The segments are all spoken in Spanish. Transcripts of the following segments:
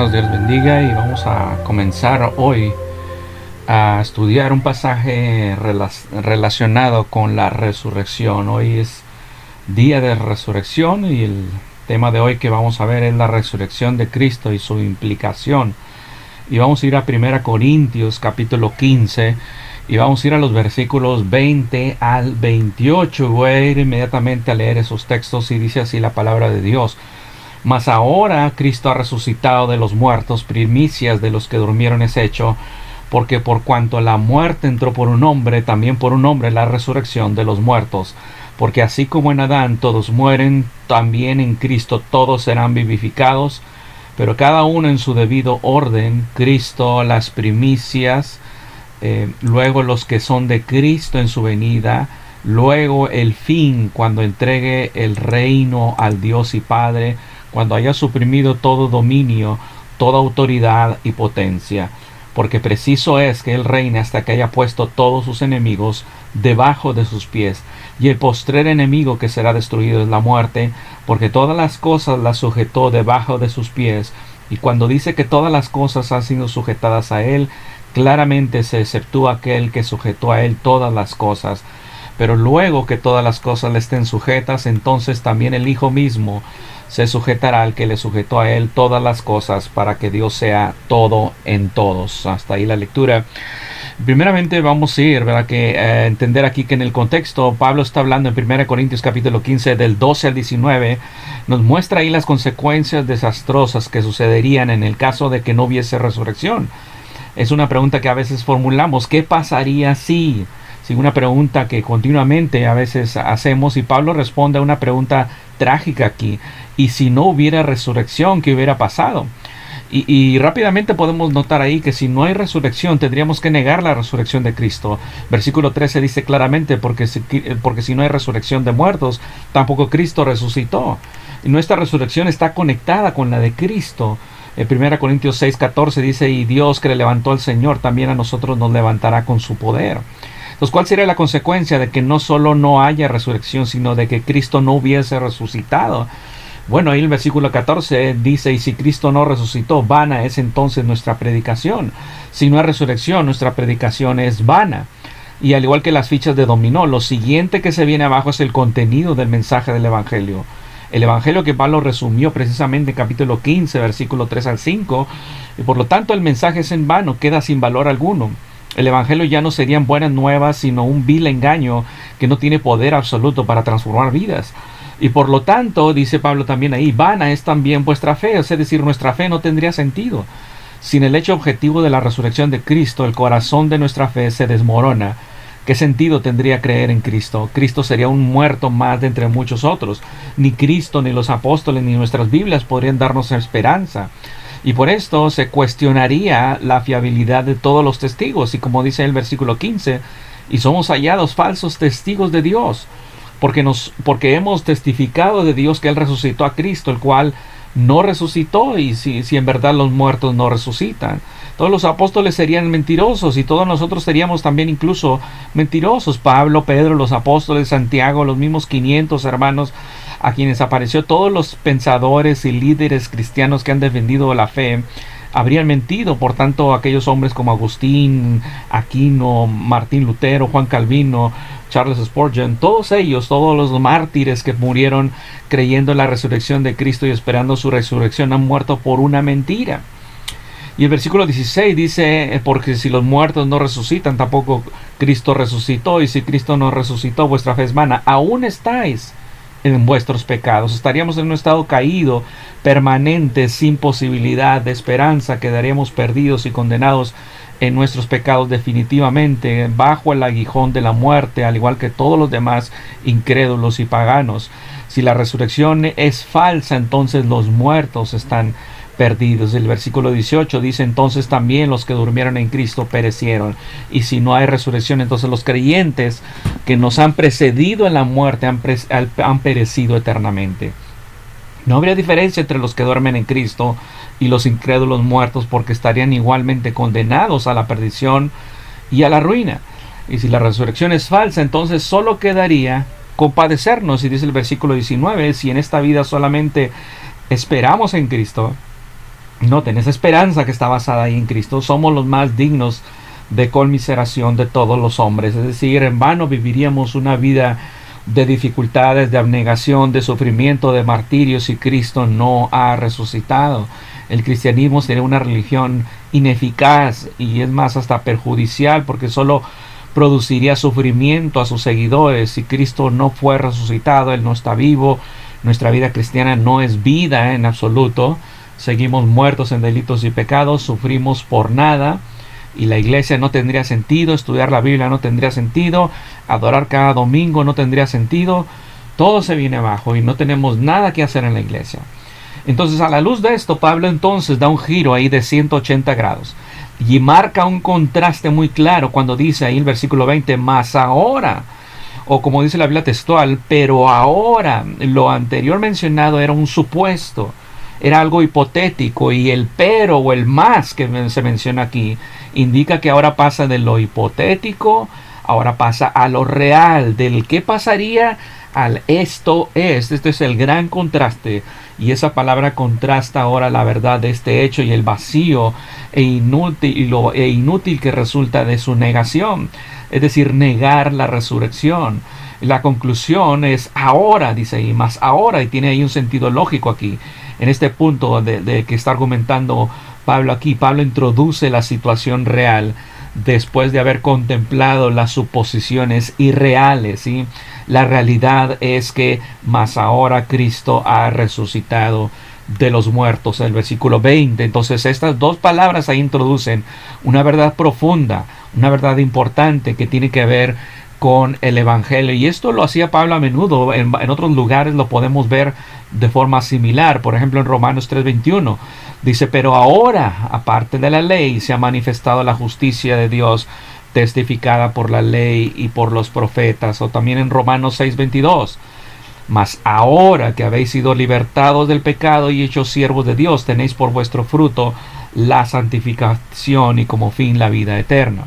hermanos, Dios bendiga, y vamos a comenzar hoy a estudiar un pasaje relacionado con la resurrección. Hoy es día de resurrección y el tema de hoy que vamos a ver es la resurrección de Cristo y su implicación. Y vamos a ir a 1 Corintios capítulo 15 y vamos a ir a los versículos 20 al 28. Voy a ir inmediatamente a leer esos textos y dice así la palabra de Dios. Mas ahora Cristo ha resucitado de los muertos, primicias de los que durmieron es hecho, porque por cuanto la muerte entró por un hombre, también por un hombre la resurrección de los muertos. Porque así como en Adán todos mueren, también en Cristo todos serán vivificados, pero cada uno en su debido orden. Cristo las primicias, luego los que son de Cristo en su venida, luego el fin, cuando entregue el reino al Dios y Padre, cuando haya suprimido todo dominio, toda autoridad y potencia. Porque preciso es que Él reine hasta que haya puesto todos sus enemigos debajo de sus pies. Y el postrer enemigo que será destruido es la muerte, porque todas las cosas las sujetó debajo de sus pies. Y cuando dice que todas las cosas han sido sujetadas a Él, claramente se exceptúa aquel que sujetó a Él todas las cosas. Pero luego que todas las cosas le estén sujetas, entonces también el Hijo mismo se sujetará al que le sujetó a Él todas las cosas, para que Dios sea todo en todos. Hasta ahí la lectura. Primeramente vamos a ir, ¿verdad?, entender aquí que en el contexto Pablo está hablando en 1 Corintios capítulo 15 del 12 al 19, nos muestra ahí las consecuencias desastrosas que sucederían en el caso de que no hubiese resurrección. Es una pregunta que a veces formulamos: ¿qué pasaría si? Sí, una pregunta que continuamente a veces hacemos, y Pablo responde a una pregunta trágica aquí: ¿y si no hubiera resurrección, qué hubiera pasado? Y rápidamente podemos notar ahí que si no hay resurrección, tendríamos que negar la resurrección de Cristo. Versículo 13 dice claramente: porque si no hay resurrección de muertos, tampoco Cristo resucitó. Y nuestra resurrección está conectada con la de Cristo. En 1 Corintios 6:14 dice: y Dios que le levantó al Señor, también a nosotros nos levantará con su poder. Entonces, ¿cuál sería la consecuencia de que no solo no haya resurrección, sino de que Cristo no hubiese resucitado? Bueno, ahí el versículo 14 dice: y si Cristo no resucitó, vana es entonces nuestra predicación. Si no hay resurrección, nuestra predicación es vana. Y al igual que las fichas de dominó, lo siguiente que se viene abajo es el contenido del mensaje del Evangelio. El Evangelio que Pablo resumió precisamente en capítulo 15, versículo 3 al 5. Y por lo tanto el mensaje es en vano, queda sin valor alguno. El Evangelio ya no serían buenas nuevas, sino un vil engaño que no tiene poder absoluto para transformar vidas. Y por lo tanto, dice Pablo también ahí, vana es también vuestra fe. Es decir, nuestra fe no tendría sentido. Sin el hecho objetivo de la resurrección de Cristo, el corazón de nuestra fe se desmorona. ¿Qué sentido tendría creer en Cristo? Cristo sería un muerto más de entre muchos otros. Ni Cristo, ni los apóstoles, ni nuestras Biblias podrían darnos esperanza. Y por esto se cuestionaría la fiabilidad de todos los testigos. Y como dice el versículo 15, y somos hallados falsos testigos de Dios, porque hemos testificado de Dios que Él resucitó a Cristo, el cual no resucitó. Y si en verdad los muertos no resucitan, todos los apóstoles serían mentirosos, y todos nosotros seríamos también incluso mentirosos. Pablo, Pedro, los apóstoles, Santiago, los mismos 500 hermanos a quienes apareció, todos los pensadores y líderes cristianos que han defendido la fe, habrían mentido. Por tanto, aquellos hombres como Agustín, Aquino, Martín Lutero, Juan Calvino, Charles Spurgeon, todos ellos, todos los mártires que murieron creyendo en la resurrección de Cristo y esperando su resurrección, han muerto por una mentira. Y el versículo 16 dice: porque si los muertos no resucitan, tampoco Cristo resucitó. Y si Cristo no resucitó, vuestra fe es vana. Aún estáis en vuestros pecados. Estaríamos en un estado caído, permanente, sin posibilidad de esperanza. Quedaríamos perdidos y condenados en nuestros pecados definitivamente, bajo el aguijón de la muerte, al igual que todos los demás incrédulos y paganos. Si la resurrección es falsa, entonces los muertos están perdidos. El versículo 18 dice: entonces también los que durmieron en Cristo perecieron. Y si no hay resurrección, entonces los creyentes que nos han precedido en la muerte han perecido eternamente. No habría diferencia entre los que duermen en Cristo y los incrédulos muertos, porque estarían igualmente condenados a la perdición y a la ruina. Y si la resurrección es falsa, entonces solo quedaría compadecernos. Y dice el versículo 19: si en esta vida solamente esperamos en Cristo, Noten, esa esperanza que está basada ahí en Cristo. Somos los más dignos de conmiseración de todos los hombres. Es decir, en vano viviríamos una vida de dificultades, de abnegación, de sufrimiento, de martirio si Cristo no ha resucitado. El cristianismo sería una religión ineficaz y es más hasta perjudicial, porque solo produciría sufrimiento a sus seguidores. Si Cristo no fue resucitado, Él no está vivo. Nuestra vida cristiana no es vida en absoluto. Seguimos muertos en delitos y pecados, sufrimos por nada, y la iglesia no tendría sentido, estudiar la Biblia no tendría sentido, adorar cada domingo no tendría sentido. Todo se viene abajo y no tenemos nada que hacer en la iglesia. Entonces, a la luz de esto, Pablo entonces da un giro ahí de 180 grados y marca un contraste muy claro cuando dice ahí el versículo 20, más ahora, o como dice la Biblia textual, pero ahora. Lo anterior mencionado era un supuesto, era algo hipotético, y el pero o el más que se menciona aquí indica que ahora pasa de lo hipotético, ahora pasa a lo real, del qué pasaría al esto es. Este es el gran contraste, y esa palabra contrasta ahora la verdad de este hecho y el vacío e inútil que resulta de su negación, es decir, negar la resurrección. La conclusión es ahora, dice ahí, más ahora, y tiene ahí un sentido lógico aquí. En este punto de que está argumentando Pablo aquí, Pablo introduce la situación real después de haber contemplado las suposiciones irreales, ¿sí? La realidad es que más ahora Cristo ha resucitado de los muertos, el versículo 20. Entonces estas dos palabras ahí introducen una verdad profunda, una verdad importante que tiene que ver con el Evangelio, y esto lo hacía Pablo a menudo. En otros lugares lo podemos ver de forma similar. Por ejemplo, en Romanos 3:21 dice, pero ahora, aparte de la ley, se ha manifestado la justicia de Dios, testificada por la ley y por los profetas. O también en Romanos 6:22, mas ahora que habéis sido libertados del pecado y hechos siervos de Dios, tenéis por vuestro fruto la santificación y como fin la vida eterna.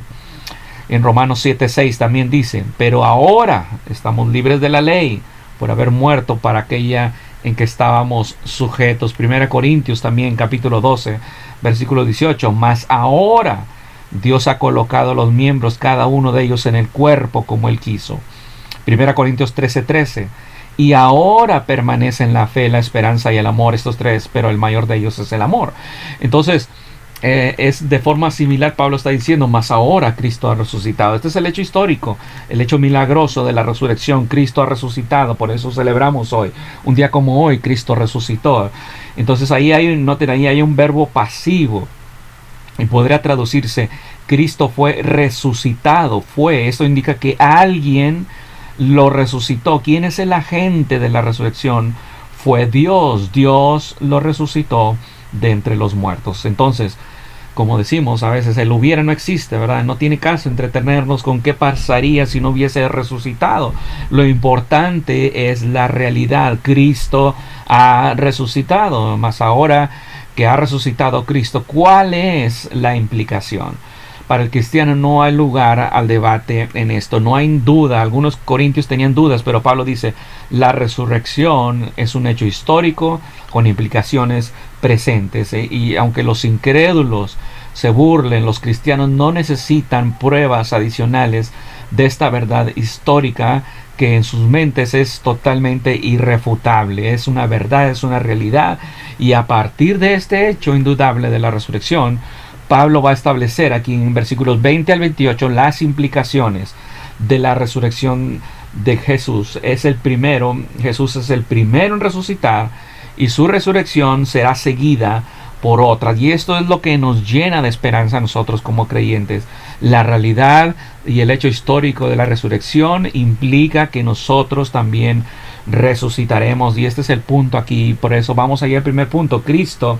En Romanos 7:6 también dice, pero ahora estamos libres de la ley por haber muerto para aquella en que estábamos sujetos. 1 Corintios también, capítulo 12, versículo 18, mas ahora Dios ha colocado los miembros, cada uno de ellos, en el cuerpo como Él quiso. 1 Corintios 13:13, y ahora permanecen la fe, la esperanza y el amor, estos tres, pero el mayor de ellos es el amor. Entonces, es de forma similar. Pablo está diciendo, mas ahora Cristo ha resucitado. Este es el hecho histórico, el hecho milagroso de la resurrección. Cristo ha resucitado, por eso celebramos hoy. Un día como hoy, Cristo resucitó. Entonces ahí noten, ahí hay un verbo pasivo, y podría traducirse, Cristo fue resucitado. Esto indica que alguien lo resucitó. ¿Quién es el agente de la resurrección? Fue Dios. Dios lo resucitó de entre los muertos. Entonces, como decimos a veces, el hubiera no existe, ¿verdad? No tiene caso entretenernos con qué pasaría si no hubiese resucitado. Lo importante es la realidad. Cristo ha resucitado. Mas ahora que ha resucitado Cristo, ¿cuál es la implicación? Para el cristiano no hay lugar al debate en esto, no hay duda. Algunos corintios tenían dudas, pero Pablo dice, la resurrección es un hecho histórico con implicaciones presentes, y aunque los incrédulos se burlen, los cristianos no necesitan pruebas adicionales de esta verdad histórica que en sus mentes es totalmente irrefutable. Es una verdad, es una realidad, y a partir de este hecho indudable de la resurrección, Pablo va a establecer aquí en versículos 20 al 28 las implicaciones de la resurrección de Jesús. Jesús es el primero en resucitar, y su resurrección será seguida por otras. Y esto es lo que nos llena de esperanza a nosotros como creyentes. La realidad y el hecho histórico de la resurrección implica que nosotros también resucitaremos. Y este es el punto aquí. Por eso vamos allá al primer punto. Cristo,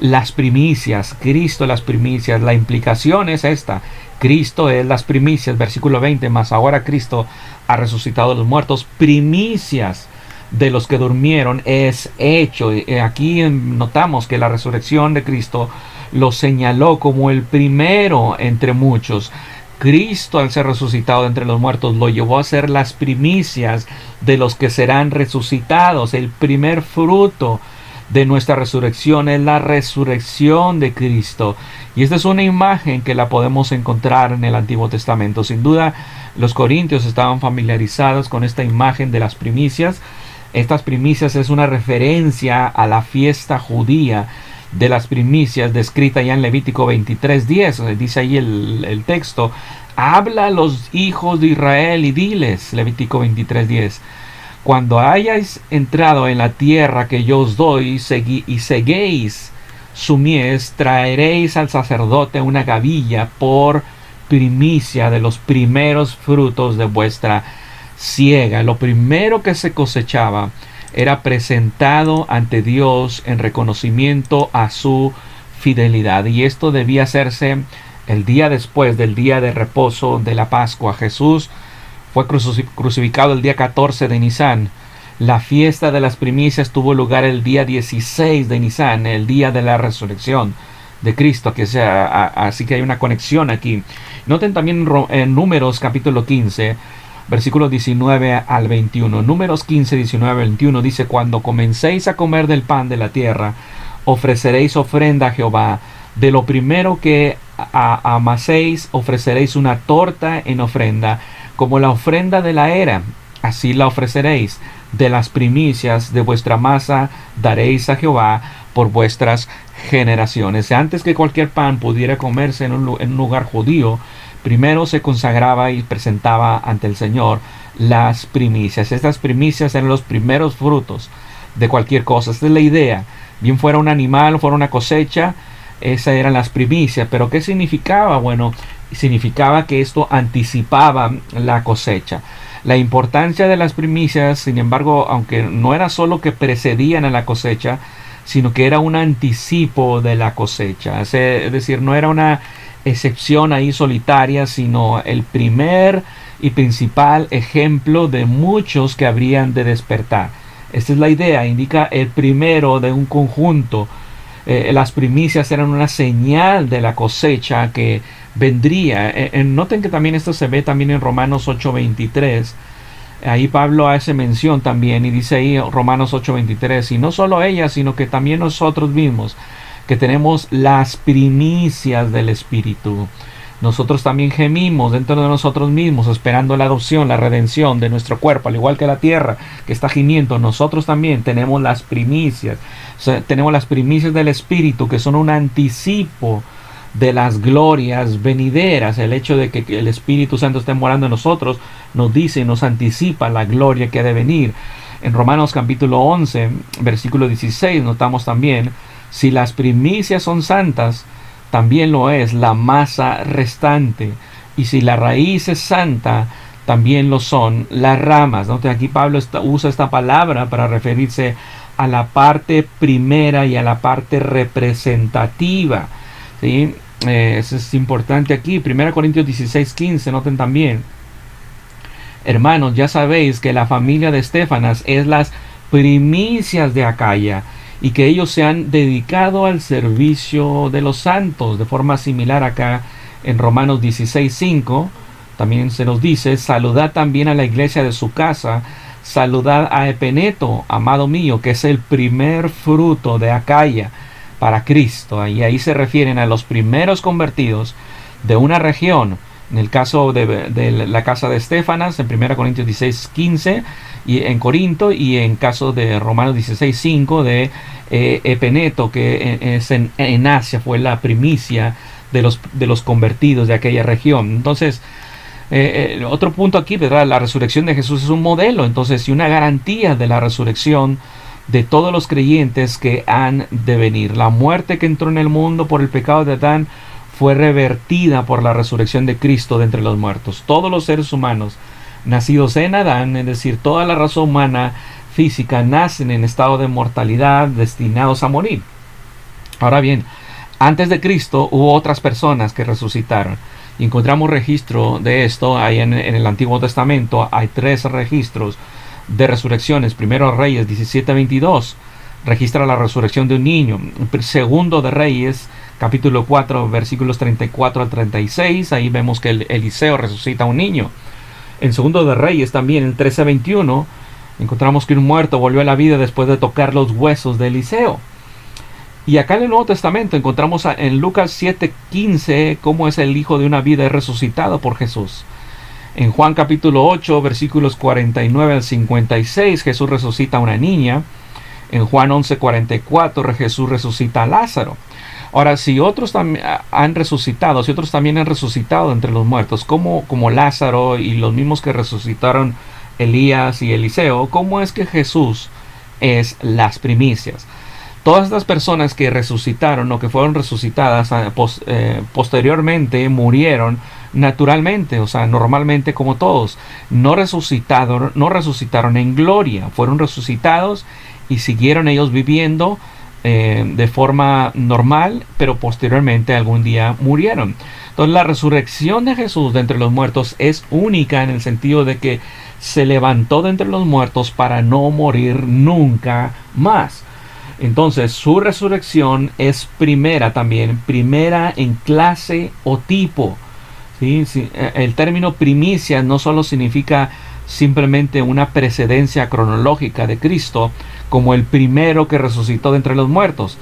las primicias. La implicación es esta. Cristo es las primicias. Versículo 20. Mas ahora Cristo ha resucitado de los muertos. Primicias de los que durmieron es hecho. Aquí notamos que la resurrección de Cristo lo señaló como el primero entre muchos. Cristo, al ser resucitado de entre los muertos, lo llevó a ser las primicias de los que serán resucitados, el primer fruto de nuestra resurrección es la resurrección de Cristo. Y esta es una imagen que la podemos encontrar en el Antiguo Testamento. Sin duda, los corintios estaban familiarizados con esta imagen de las primicias. Estas primicias es una referencia a la fiesta judía de las primicias descrita ya en Levítico 23:10. Dice ahí el texto: habla a los hijos de Israel y diles, Levítico 23:10, cuando hayáis entrado en la tierra que yo os doy y seguéis su mies, traeréis al sacerdote una gavilla por primicia de los primeros frutos de vuestra siega. Lo primero que se cosechaba era presentado ante Dios en reconocimiento a su fidelidad, y esto debía hacerse el día después del día de reposo de la Pascua. Jesús fue crucificado el día 14 de Nisan. La fiesta de las primicias tuvo lugar el día 16 de Nisan, el día de la resurrección de Cristo, así que hay una conexión aquí. Noten también en Números capítulo 15, versículos 19 al 21. Números 15, 19 al 21 dice: cuando comencéis a comer del pan de la tierra, ofreceréis ofrenda a Jehová. De lo primero que amaséis, ofreceréis una torta en ofrenda, como la ofrenda de la era, así la ofreceréis. De las primicias de vuestra masa daréis a Jehová por vuestras generaciones. Antes que cualquier pan pudiera comerse en un lugar judío, primero se consagraba y presentaba ante el Señor las primicias. Estas primicias eran los primeros frutos de cualquier cosa. Esta es la idea. Bien fuera un animal o fuera una cosecha, esas eran las primicias. ¿Pero qué significaba? Bueno, significaba que esto anticipaba la cosecha. La importancia de las primicias, sin embargo, aunque no era solo que precedían a la cosecha, sino que era un anticipo de la cosecha. Es decir, no era una excepción ahí solitaria, sino el primer y principal ejemplo de muchos que habrían de despertar. Esta es la idea, indica el primero de un conjunto. Las primicias eran una señal de la cosecha que vendría. Noten que también esto se ve también en Romanos 8:23. Ahí Pablo hace mención también y dice ahí Romanos 8:23: y no solo ella, sino que también nosotros mismos, que tenemos las primicias del Espíritu. Nosotros también gemimos dentro de nosotros mismos, esperando la adopción, la redención de nuestro cuerpo, al igual que la tierra que está gimiendo. Nosotros también tenemos las primicias. O sea, tenemos las primicias del Espíritu, que son un anticipo de las glorias venideras. El hecho de que el Espíritu Santo esté morando en nosotros nos dice, nos anticipa la gloria que ha de venir. En Romanos capítulo 11, versículo 16, notamos también: si las primicias son santas, también lo es la masa restante, y si la raíz es santa, también lo son las ramas. Entonces aquí Pablo usa esta palabra para referirse a la parte primera y a la parte representativa, ¿sí? Eso es importante aquí. 1 Corintios 16:15, noten también: hermanos, ya sabéis que la familia de Estéfanas es las primicias de Acaya, y que ellos se han dedicado al servicio de los santos. De forma similar acá en Romanos 16:5 también se nos dice: saludad también a la iglesia de su casa, saludad a Epeneto, amado mío, que es el primer fruto de Acaya para Cristo. Y ahí se refieren a los primeros convertidos de una región. En el caso de la casa de Estéfanas, en 1 Corintios 16:15, y en Corinto, y en caso de Romanos 16:5 de Epeneto, que es en Asia, fue la primicia de los convertidos de aquella región. Entonces, otro punto aquí, ¿verdad? La resurrección de Jesús es un modelo, entonces, y una garantía de la resurrección de todos los creyentes que han de venir. La muerte que entró en el mundo por el pecado de Adán fue revertida por la resurrección de Cristo de entre los muertos. Todos los seres humanos nacidos en Adán, es decir, toda la raza humana física, nacen en estado de mortalidad, destinados a morir. Ahora bien, antes de Cristo hubo otras personas que resucitaron. Y encontramos registro de esto ahí en el Antiguo Testamento. Hay 3 registros de resurrecciones. Primero Reyes 17:22 registra la resurrección de un niño. Segundo de Reyes capítulo 4 versículos 34 al 36, ahí vemos que Eliseo resucita a un niño. En Segundo de Reyes también, en 13:21, Encontramos que un muerto volvió a la vida después de tocar los huesos de Eliseo. Y acá en el Nuevo Testamento encontramos en Lucas 7:15 cómo es el hijo de una vida resucitado por Jesús. En Juan capítulo 8, versículos 49 al 56, Jesús resucita a una niña. En Juan 11:44, Jesús resucita a Lázaro. Ahora, si otros también han resucitado, si otros también han resucitado entre los muertos, como Lázaro y los mismos que resucitaron Elías y Eliseo, ¿cómo es que Jesús es las primicias? Todas estas personas que resucitaron o que fueron resucitadas posteriormente murieron naturalmente, o sea, normalmente como todos. No resucitaron en gloria, fueron resucitados y siguieron ellos viviendo de forma normal, pero posteriormente algún día murieron. Entonces la resurrección de Jesús de entre los muertos es única en el sentido de que se levantó de entre los muertos para no morir nunca más. Entonces su resurrección es primera también, primera en clase o tipo. ¿Sí? El término primicia no solo significa simplemente una precedencia cronológica de Cristo como el primero que resucitó de entre los muertos,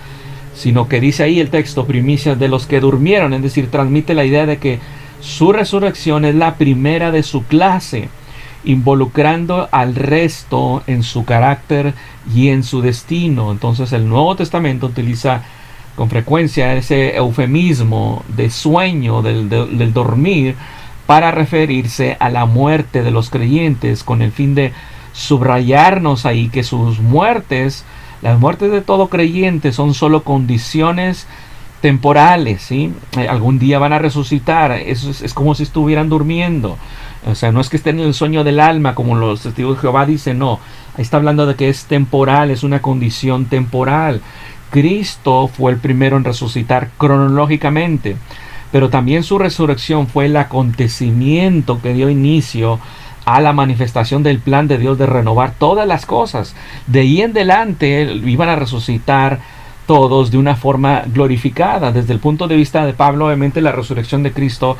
sino que dice ahí el texto primicias de los que durmieron, es decir, transmite la idea de que su resurrección es la primera de su clase, involucrando al resto en su carácter y en su destino. Entonces el Nuevo Testamento utiliza con frecuencia ese eufemismo de sueño, del dormir, para referirse a la muerte de los creyentes, con el fin de subrayarnos ahí que sus muertes, las muertes de todo creyente, son solo condiciones temporales, ¿sí? Algún día van a resucitar. Eso es como si estuvieran durmiendo. O sea, no es que estén en el sueño del alma, como los testigos de Jehová dicen, no. Ahí está hablando de que es temporal, es una condición temporal. Cristo fue el primero en resucitar cronológicamente, pero también su resurrección fue el acontecimiento que dio inicio a la manifestación del plan de Dios de renovar todas las cosas. De ahí en adelante iban a resucitar todos de una forma glorificada. Desde el punto de vista de Pablo, obviamente la resurrección de Cristo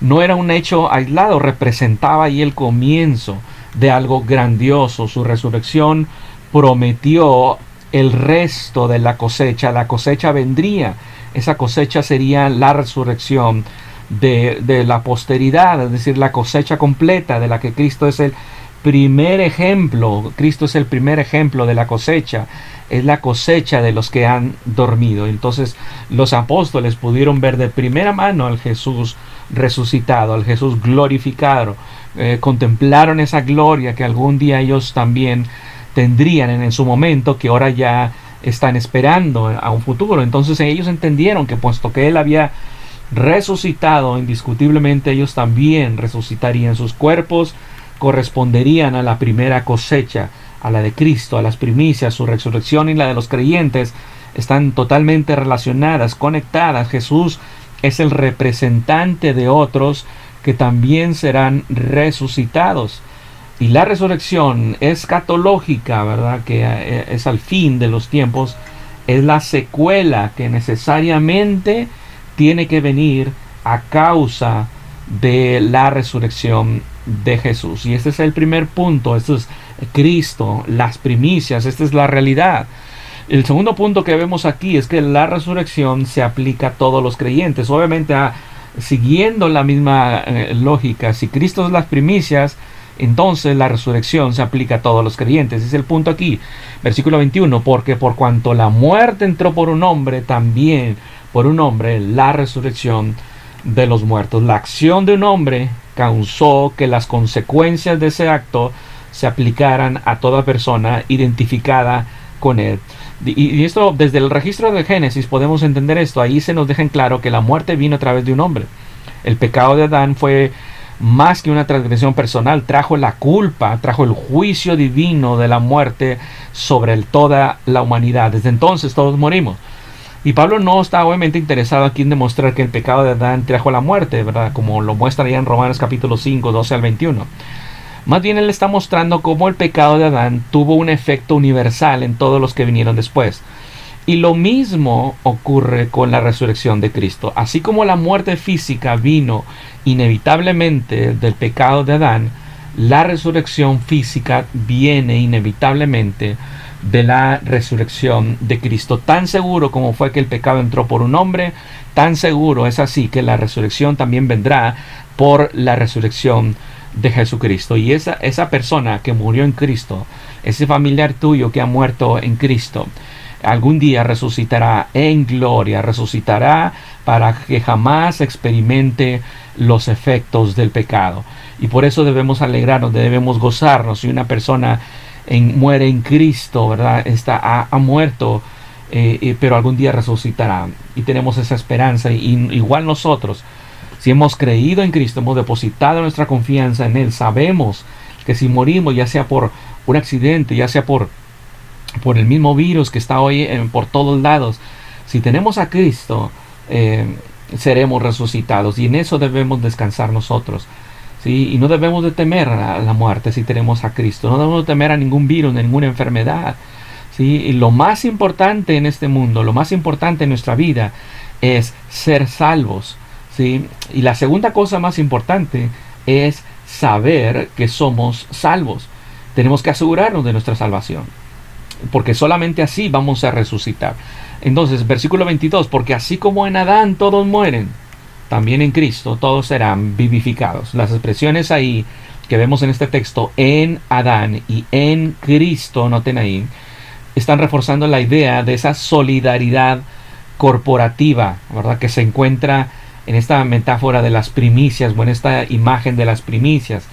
no era un hecho aislado, representaba ahí el comienzo de algo grandioso. Su resurrección prometió el resto de la cosecha vendría. Esa cosecha sería la resurrección de la posteridad, es decir, la cosecha completa de la que Cristo es el primer ejemplo. Cristo es el primer ejemplo de la cosecha, es la cosecha de los que han dormido. Entonces los apóstoles pudieron ver de primera mano al Jesús resucitado, al Jesús glorificado, contemplaron esa gloria que algún día ellos también tendrían en su momento, que ahora ya están esperando a un futuro. Entonces ellos entendieron que puesto que Él había resucitado, indiscutiblemente ellos también resucitarían. Sus cuerpos corresponderían a la primera cosecha, a la de Cristo, a las primicias. Su resurrección y la de los creyentes están totalmente relacionadas, conectadas. Jesús es el representante de otros que también serán resucitados. Y la resurrección escatológica, ¿verdad?, que es al fin de los tiempos, es la secuela que necesariamente tiene que venir a causa de la resurrección de Jesús. Y este es el primer punto. Esto es Cristo, las primicias. Esta es la realidad. El segundo punto que vemos aquí es que la resurrección se aplica a todos los creyentes. Obviamente, siguiendo la misma lógica, si Cristo es las primicias, entonces la resurrección se aplica a todos los creyentes. Ese es el punto aquí. Versículo 21. Porque por cuanto la muerte entró por un hombre, también por un hombre la resurrección de los muertos. La acción de un hombre causó que las consecuencias de ese acto se aplicaran a toda persona identificada con él. Y esto, desde el registro de Génesis podemos entender esto. Ahí se nos deja en claro que la muerte vino a través de un hombre. El pecado de Adán fue más que una transgresión personal, trajo la culpa, trajo el juicio divino de la muerte sobre toda la humanidad. Desde entonces todos morimos. Y Pablo no está obviamente interesado aquí en demostrar que el pecado de Adán trajo la muerte, ¿verdad?, como lo muestra ya en Romanos capítulo 5, 12 al 21. Más bien él está mostrando cómo el pecado de Adán tuvo un efecto universal en todos los que vinieron después. Y lo mismo ocurre con la resurrección de Cristo. Así como la muerte física vino inevitablemente del pecado de Adán, la resurrección física viene inevitablemente de la resurrección de Cristo. Tan seguro como fue que el pecado entró por un hombre, tan seguro es así que la resurrección también vendrá por la resurrección de Jesucristo. Y esa persona que murió en Cristo, ese familiar tuyo que ha muerto en Cristo, algún día resucitará en gloria, resucitará para que jamás experimente los efectos del pecado. Y por eso debemos alegrarnos, debemos gozarnos. Si una persona muere en Cristo, ¿verdad? Ha muerto, pero algún día resucitará. Y tenemos esa esperanza. Y igual nosotros, si hemos creído en Cristo, hemos depositado nuestra confianza en Él, sabemos que si morimos, ya sea por un accidente, ya sea por el mismo virus que está hoy por todos lados, si tenemos a Cristo, seremos resucitados. Y en eso debemos descansar nosotros. ¿Sí? Y no debemos de temer a la muerte si tenemos a Cristo. No debemos de temer a ningún virus, ninguna enfermedad. ¿Sí? Y lo más importante en este mundo, lo más importante en nuestra vida es ser salvos. ¿Sí? Y la segunda cosa más importante es saber que somos salvos. Tenemos que asegurarnos de nuestra salvación, porque solamente así vamos a resucitar. Entonces, versículo 22, porque así como en Adán todos mueren, también en Cristo todos serán vivificados. Las expresiones ahí que vemos en este texto, en Adán y en Cristo, noten ahí, están reforzando la idea de esa solidaridad corporativa, ¿verdad?, que se encuentra en esta metáfora de las primicias, o en esta imagen de las primicias.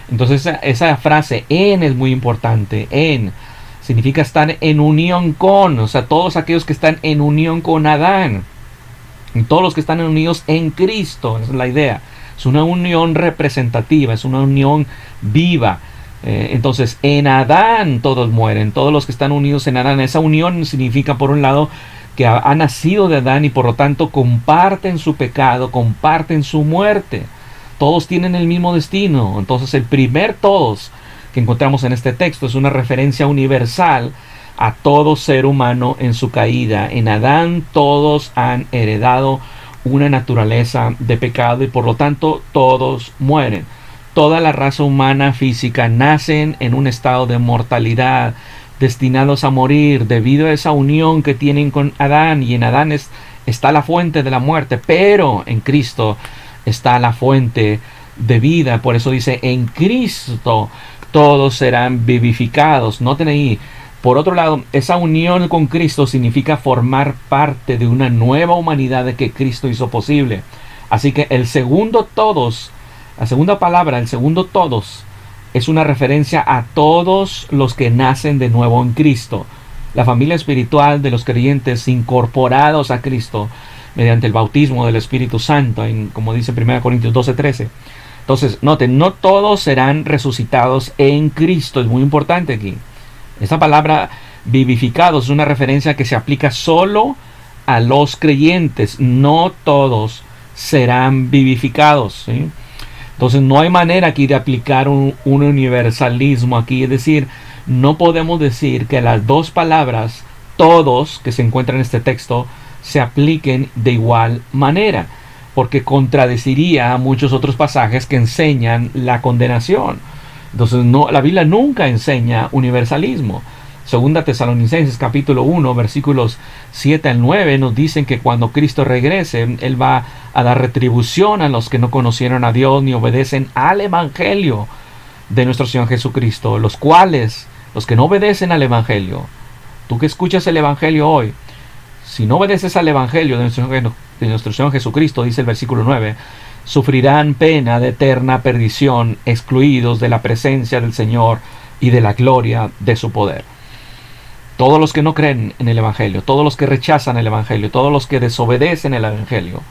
Entonces esa frase en es muy importante. En significa estar en unión con, o sea, todos aquellos que están en unión con Adán, y todos los que están unidos en Cristo. Esa es la idea. Es una unión representativa, es una unión viva. Entonces, en Adán todos mueren, todos los que están unidos en Adán. Esa unión significa, por un lado, que ha nacido de Adán y por lo tanto comparten su pecado, comparten su muerte. Todos tienen el mismo destino. Entonces, el primer todos que encontramos en este texto es una referencia universal a todo ser humano en su caída. En Adán todos han heredado una naturaleza de pecado y por lo tanto todos mueren. Toda la raza humana física nacen en un estado de mortalidad, destinados a morir debido a esa unión que tienen con Adán. Y en Adán está la fuente de la muerte, pero en Cristo está la fuente de vida. Por eso dice, en Cristo todos serán vivificados. Noten ahí. Por otro lado, esa unión con Cristo significa formar parte de una nueva humanidad que Cristo hizo posible. Así que el segundo todos, la segunda palabra, el segundo todos, es una referencia a todos los que nacen de nuevo en Cristo. La familia espiritual de los creyentes incorporados a Cristo mediante el bautismo del Espíritu Santo, como dice 1 Corintios 12:13. Entonces, noten, no todos serán resucitados en Cristo. Es muy importante aquí. Esta palabra vivificados es una referencia que se aplica solo a los creyentes. No todos serán vivificados, ¿sí? Entonces no hay manera aquí de aplicar un universalismo aquí. Es decir, no podemos decir que las dos palabras todos que se encuentran en este texto se apliquen de igual manera, porque contradeciría a muchos otros pasajes que enseñan la condenación. Entonces la Biblia nunca enseña universalismo. Segunda Tesalonicenses capítulo 1 versículos 7 al 9 nos dicen que cuando Cristo regrese, Él va a dar retribución a los que no conocieron a Dios ni obedecen al Evangelio de nuestro Señor Jesucristo, los que no obedecen al Evangelio. Tú que escuchas el Evangelio hoy, si no obedeces al Evangelio de nuestro Señor Jesucristo, dice el versículo 9, sufrirán pena de eterna perdición, excluidos de la presencia del Señor y de la gloria de su poder. Todos los que no creen en el Evangelio, todos los que rechazan el Evangelio, todos los que desobedecen el Evangelio,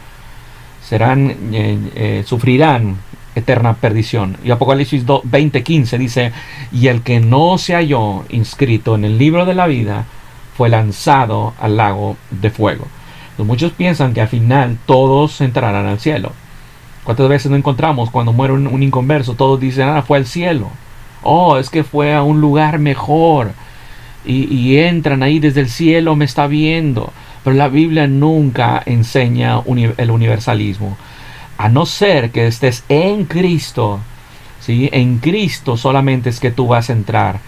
sufrirán eterna perdición. Y Apocalipsis 20:15 dice, y el que no se halló inscrito en el libro de la vida fue lanzado al lago de fuego. Entonces, muchos piensan que al final todos entrarán al cielo. ¿Cuántas veces no encontramos cuando muere un inconverso? Todos dicen, fue al cielo. Es que fue a un lugar mejor. Y entran ahí desde el cielo, me está viendo. Pero la Biblia nunca enseña el universalismo. A no ser que estés en Cristo, ¿sí? En Cristo solamente es que tú vas a entrar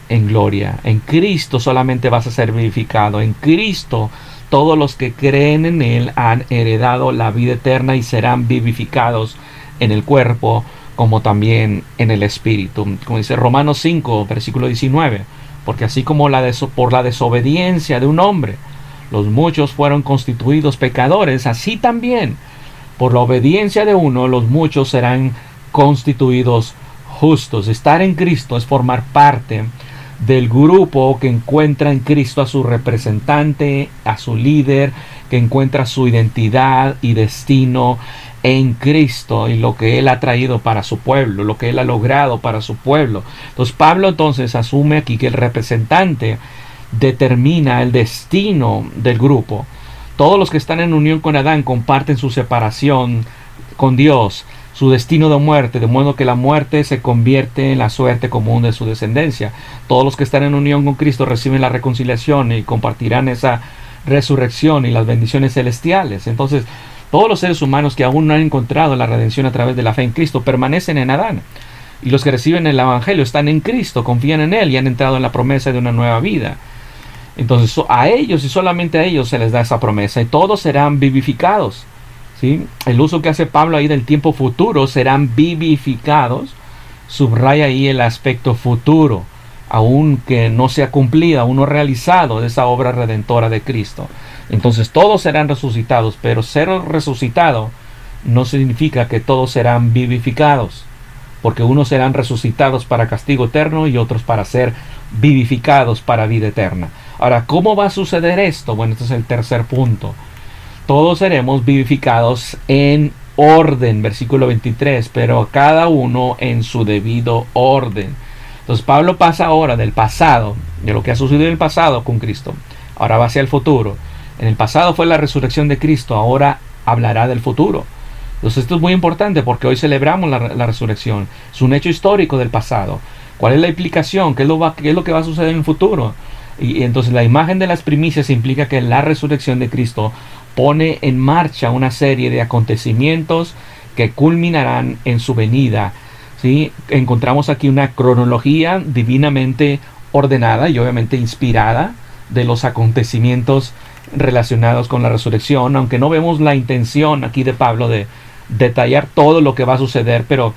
en gloria. En Cristo solamente vas a ser vivificado. En Cristo todos los que creen en Él han heredado la vida eterna y serán vivificados en el cuerpo como también en el espíritu. Como dice Romanos 5, versículo 19. Porque así como por la desobediencia de un hombre los muchos fueron constituidos pecadores, así también por la obediencia de uno los muchos serán constituidos justos. Estar en Cristo es formar parte del grupo que encuentra en Cristo a su representante, a su líder, que encuentra su identidad y destino en Cristo y lo que Él ha traído para su pueblo, lo que Él ha logrado para su pueblo. Entonces Pablo entonces asume aquí que el representante determina el destino del grupo. Todos los que están en unión con Adán comparten su separación con Dios, su destino de muerte, de modo que la muerte se convierte en la suerte común de su descendencia. Todos los que están en unión con Cristo reciben la reconciliación y compartirán esa resurrección y las bendiciones celestiales. Entonces, todos los seres humanos que aún no han encontrado la redención a través de la fe en Cristo permanecen en Adán. Y los que reciben el Evangelio están en Cristo, confían en Él y han entrado en la promesa de una nueva vida. Entonces a ellos y solamente a ellos se les da esa promesa y todos serán vivificados, ¿sí? El uso que hace Pablo ahí del tiempo futuro, serán vivificados, subraya ahí el aspecto futuro, aún que no sea cumplida, aún no realizado de esa obra redentora de Cristo. Entonces todos serán resucitados, pero ser resucitado no significa que todos serán vivificados, porque unos serán resucitados para castigo eterno y otros para ser vivificados para vida eterna. Ahora, ¿cómo va a suceder esto? Bueno, este es el tercer punto. Todos seremos vivificados en orden, versículo 23, pero cada uno en su debido orden. Entonces Pablo pasa ahora del pasado, de lo que ha sucedido en el pasado con Cristo, ahora va hacia el futuro. En el pasado fue la resurrección de Cristo, ahora hablará del futuro. Entonces esto es muy importante porque hoy celebramos la resurrección. Es un hecho histórico del pasado. ¿Cuál es la implicación? ¿Qué es lo que va a suceder en el futuro? Y entonces la imagen de las primicias implica que la resurrección de Cristo pone en marcha una serie de acontecimientos que culminarán en su venida, ¿sí? Encontramos aquí una cronología divinamente ordenada y obviamente inspirada de los acontecimientos relacionados con la resurrección, aunque no vemos la intención aquí de Pablo de detallar todo lo que va a suceder, pero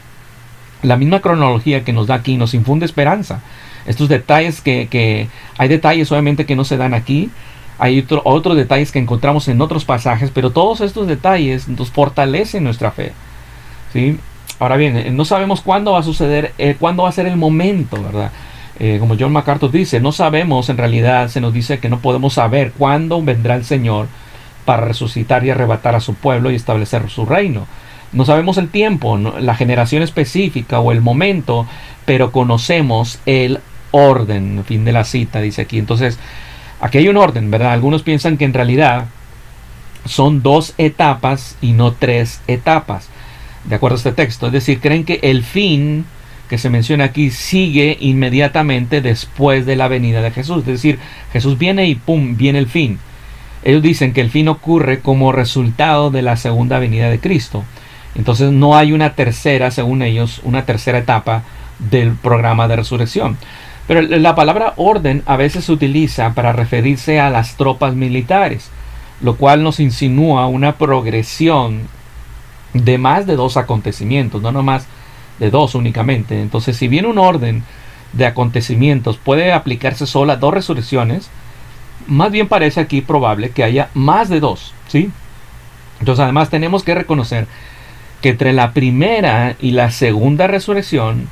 la misma cronología que nos da aquí nos infunde esperanza. Estos detalles que hay detalles obviamente que no se dan aquí, hay otros detalles que encontramos en otros pasajes, pero todos estos detalles nos fortalecen nuestra fe, ¿sí? Ahora bien, no sabemos cuándo va a suceder, cuándo va a ser el momento, ¿verdad? Como John MacArthur dice, no sabemos, en realidad se nos dice que no podemos saber cuándo vendrá el Señor para resucitar y arrebatar a su pueblo y establecer su reino. No sabemos el tiempo, la generación específica o el momento, pero conocemos el orden. Fin de la cita, dice aquí. Entonces, aquí hay un orden, ¿verdad? Algunos piensan que en realidad son 2 etapas y no 3 etapas, de acuerdo a este texto. Es decir, creen que el fin que se menciona aquí sigue inmediatamente después de la venida de Jesús. Es decir, Jesús viene y ¡pum!, viene el fin. Ellos dicen que el fin ocurre como resultado de la segunda venida de Cristo. Entonces no hay una tercera, según ellos, una tercera etapa del programa de resurrección. Pero la palabra orden a veces se utiliza para referirse a las tropas militares, lo cual nos insinúa una progresión de más de 2 acontecimientos, no nomás de 2 únicamente. Entonces, si bien un orden de acontecimientos puede aplicarse solo a 2 resurrecciones, más bien parece aquí probable que haya más de 2, ¿sí? Entonces, además tenemos que reconocer que entre la primera y la segunda resurrección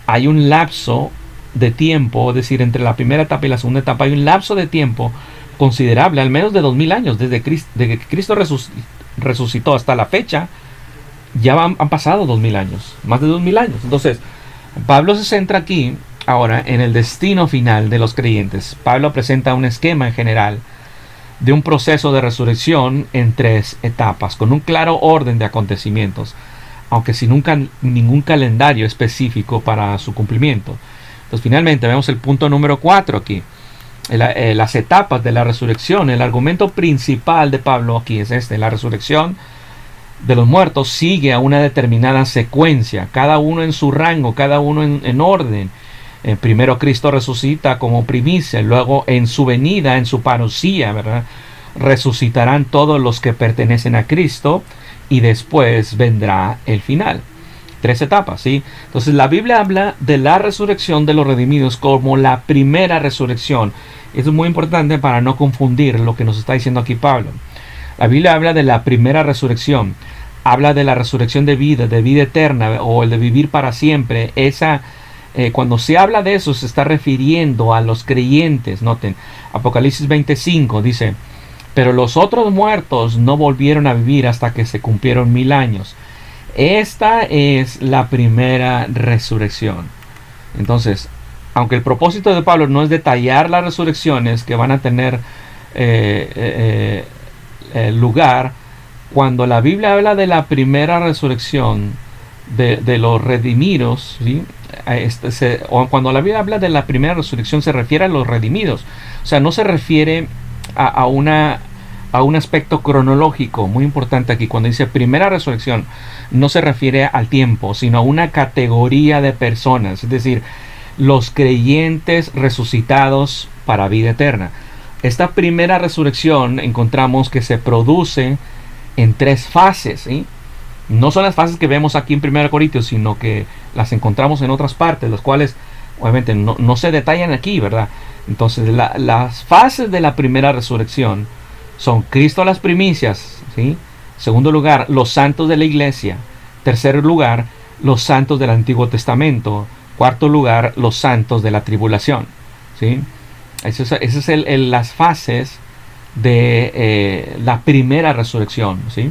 hay un lapso de tiempo, es decir, entre la primera etapa y la segunda etapa hay un lapso de tiempo considerable, al menos de 2000 años, desde que Cristo resucitó hasta la fecha. Ya han pasado 2000 años, más de 2000 años. Entonces, Pablo se centra aquí ahora en el destino final de los creyentes. Pablo presenta un esquema en general de un proceso de resurrección en 3 etapas, con un claro orden de acontecimientos, aunque sin ningún calendario específico para su cumplimiento. Entonces, finalmente vemos el punto número 4 aquí, las etapas de la resurrección. El argumento principal de Pablo aquí es la resurrección de los muertos sigue a una determinada secuencia, cada uno en su rango, cada uno en orden. Primero Cristo resucita como primicia, luego en su venida, en su parucía, ¿verdad?, resucitarán todos los que pertenecen a Cristo, y después vendrá el final. 3 etapas, ¿sí? Entonces la Biblia habla de la resurrección de los redimidos como la primera resurrección. Eso es muy importante para no confundir lo que nos está diciendo aquí Pablo. La Biblia habla de la primera resurrección, habla de la resurrección de vida eterna, o el de vivir para siempre. Cuando se habla de eso, se está refiriendo a los creyentes. Noten, Apocalipsis 25 dice: pero los otros muertos no volvieron a vivir hasta que se cumplieron 1000 años. Esta es la primera resurrección. Entonces, aunque el propósito de Pablo no es detallar las resurrecciones que van a tener lugar, cuando la Biblia habla de la primera resurrección de los redimidos, ¿sí?, cuando la Biblia habla de la primera resurrección se refiere a los redimidos. O sea, no se refiere a un aspecto cronológico. Muy importante aquí, cuando dice primera resurrección, no se refiere al tiempo, sino a una categoría de personas, es decir, los creyentes resucitados para vida eterna. Esta primera resurrección encontramos que se produce en 3 fases, ¿sí? No son las fases que vemos aquí en 1 Corintios, sino que las encontramos en otras partes, las cuales obviamente no se detallan aquí, ¿verdad? Entonces las fases de la primera resurrección son Cristo las primicias, ¿sí? Segundo lugar, los santos de la iglesia. Tercer lugar, los santos del Antiguo Testamento. Cuarto lugar, los santos de la tribulación, ¿sí? Esas es las fases de la primera resurrección, ¿sí?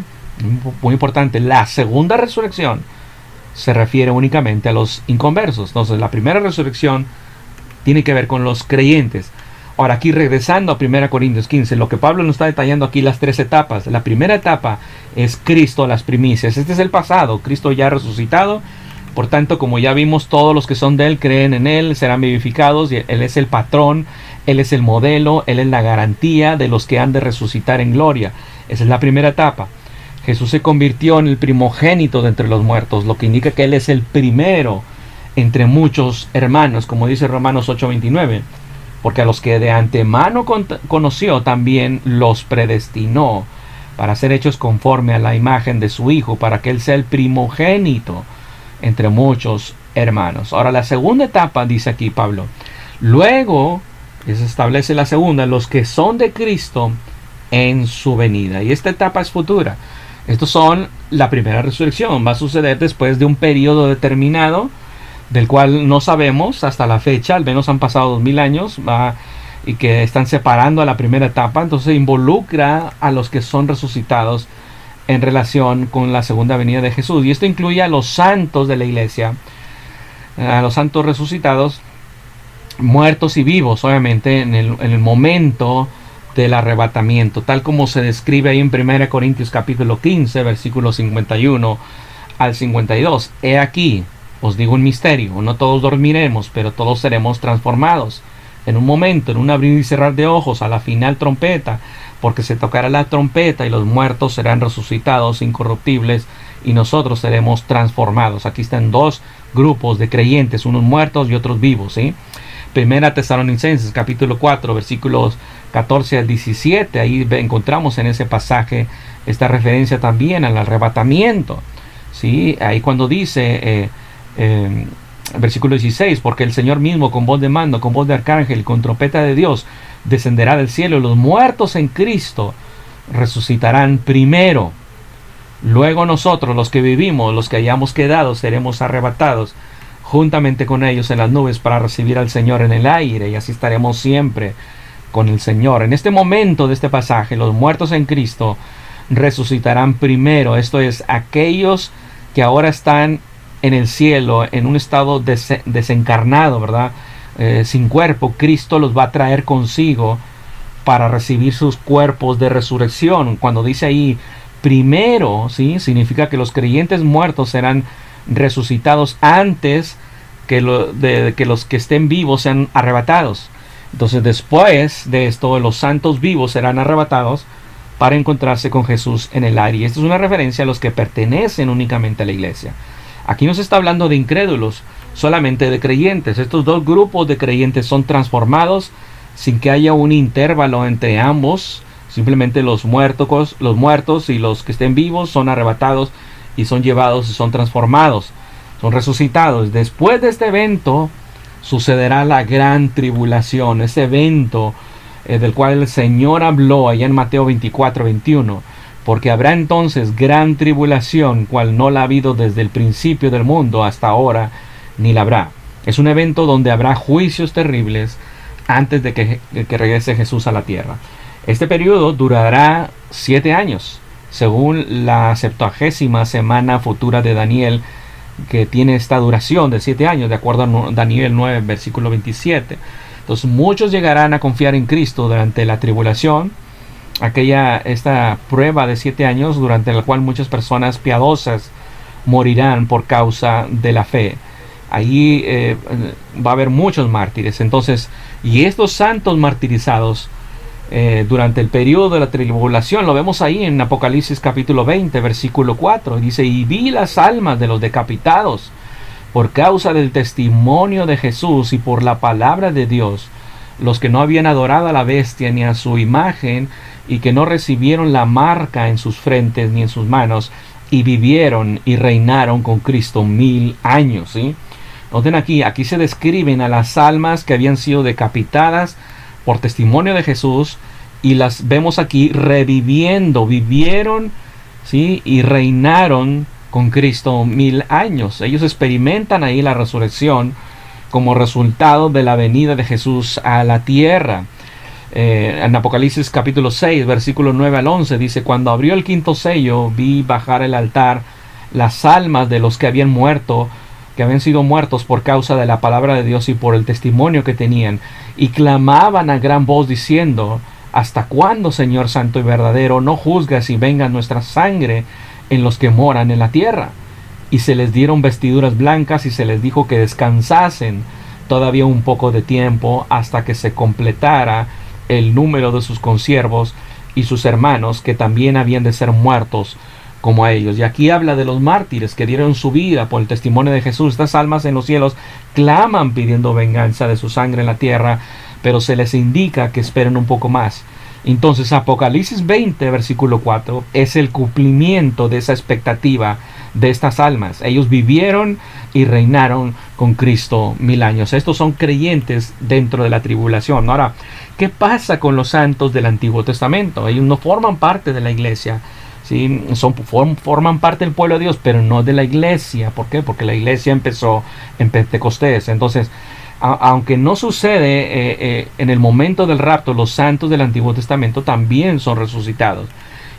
Muy importante. La segunda resurrección se refiere únicamente a los inconversos. Entonces la primera resurrección tiene que ver con los creyentes. Ahora, aquí regresando a 1 Corintios 15, lo que Pablo nos está detallando aquí, las 3 etapas. La primera etapa es Cristo las primicias. Este es el pasado, Cristo ya resucitado. Por tanto, como ya vimos, todos los que son de Él creen en Él, serán vivificados. Y Él es el patrón, Él es el modelo, Él es la garantía de los que han de resucitar en gloria. Esa es la primera etapa. Jesús se convirtió en el primogénito de entre los muertos, lo que indica que Él es el primero entre muchos hermanos, como dice Romanos 8:29. Porque a los que de antemano conoció, también los predestinó para ser hechos conforme a la imagen de su Hijo, para que Él sea el primogénito entre muchos hermanos. Ahora, la segunda etapa, dice aquí Pablo, luego se establece la segunda, los que son de Cristo en su venida. Y esta etapa es futura. Estos son la primera resurrección. Va a suceder después de un periodo determinado, del cual no sabemos hasta la fecha, al menos han pasado 2000 años, y que están separando a la primera etapa. Entonces involucra a los que son resucitados en relación con la segunda venida de Jesús. Y esto incluye a los santos de la iglesia, a los santos resucitados, muertos y vivos, obviamente, en el momento del arrebatamiento, tal como se describe ahí en 1 Corintios capítulo 15, versículos 51 al 52. He aquí, os digo un misterio, no todos dormiremos, pero todos seremos transformados en un momento, en un abrir y cerrar de ojos, a la final trompeta, porque se tocará la trompeta y los muertos serán resucitados incorruptibles y nosotros seremos transformados. Aquí están 2 grupos de creyentes, unos muertos y otros vivos, ¿sí? Primera Tesalonicenses capítulo 4 versículos 14 al 17, ahí encontramos en ese pasaje esta referencia también al arrebatamiento, ¿sí? Ahí cuando dice versículo 16, porque el Señor mismo con voz de mando, con voz de arcángel, con trompeta de Dios, descenderá del cielo, y los muertos en Cristo resucitarán primero. Luego nosotros, los que vivimos, los que hayamos quedado, seremos arrebatados juntamente con ellos en las nubes para recibir al Señor en el aire, y así estaremos siempre con el Señor. En este momento de este pasaje, los muertos en Cristo resucitarán primero. Esto es, aquellos que ahora están en el cielo, en un estado desencarnado, ¿verdad? Sin cuerpo, Cristo los va a traer consigo para recibir sus cuerpos de resurrección. Cuando dice ahí primero, ¿sí?, significa que los creyentes muertos serán resucitados antes que los que estén vivos sean arrebatados. Entonces, después de esto, los santos vivos serán arrebatados para encontrarse con Jesús en el aire. Y esto es una referencia a los que pertenecen únicamente a la iglesia. Aquí no se está hablando de incrédulos, solamente de creyentes. Estos dos grupos de creyentes son transformados sin que haya un intervalo entre ambos. Simplemente los muertos y los que estén vivos son arrebatados y son llevados y son transformados, son resucitados. Después de este evento sucederá la gran tribulación, ese evento del cual el Señor habló allá en Mateo 24:21. Porque habrá entonces gran tribulación, cual no la ha habido desde el principio del mundo hasta ahora, ni la habrá. Es un evento donde habrá juicios terribles antes de que regrese Jesús a la tierra. Este periodo durará 7 años, según la 70ª semana futura de Daniel, que tiene esta duración de 7 años, de acuerdo a Daniel 9, versículo 27. Entonces muchos llegarán a confiar en Cristo durante la tribulación, esta prueba de 7 años, durante la cual muchas personas piadosas morirán por causa de la fe. Allí va a haber muchos mártires. Entonces, y estos santos martirizados durante el periodo de la tribulación, lo vemos ahí en Apocalipsis capítulo 20, versículo 4. Dice: y vi las almas de los decapitados por causa del testimonio de Jesús y por la palabra de Dios, los que no habían adorado a la bestia ni a su imagen, y que no recibieron la marca en sus frentes ni en sus manos, y vivieron y reinaron con Cristo 1000 años. ¿Sí? Noten aquí se describen a las almas que habían sido decapitadas por testimonio de Jesús, y las vemos aquí reviviendo, vivieron, ¿sí? Y reinaron con Cristo 1000 años. Ellos experimentan ahí la resurrección como resultado de la venida de Jesús a la tierra. En Apocalipsis capítulo 6, versículo 9 al 11, dice: cuando abrió el quinto sello, vi bajar el altar las almas de los que habían sido muertos por causa de la palabra de Dios y por el testimonio que tenían, y clamaban a gran voz diciendo: ¿hasta cuándo, Señor santo y verdadero, no juzgas y venga nuestra sangre en los que moran en la tierra? Y se les dieron vestiduras blancas, y se les dijo que descansasen todavía un poco de tiempo, hasta que se completara el número de sus consiervos y sus hermanos, que también habían de ser muertos como a ellos. Y aquí habla de los mártires que dieron su vida por el testimonio de Jesús. Estas almas en los cielos claman pidiendo venganza de su sangre en la tierra, pero se les indica que esperen un poco más. Entonces Apocalipsis 20, versículo 4, es el cumplimiento de esa expectativa de estas almas. Ellos vivieron y reinaron con Cristo 1000 años. Estos son creyentes dentro de la tribulación. Ahora, ¿qué pasa con los santos del Antiguo Testamento? Ellos no forman parte de la iglesia, ¿sí? Forman parte del pueblo de Dios, pero no de la iglesia. ¿Por qué? Porque la iglesia empezó en Pentecostés. Entonces, aunque no sucede en el momento del rapto, los santos del Antiguo Testamento también son resucitados.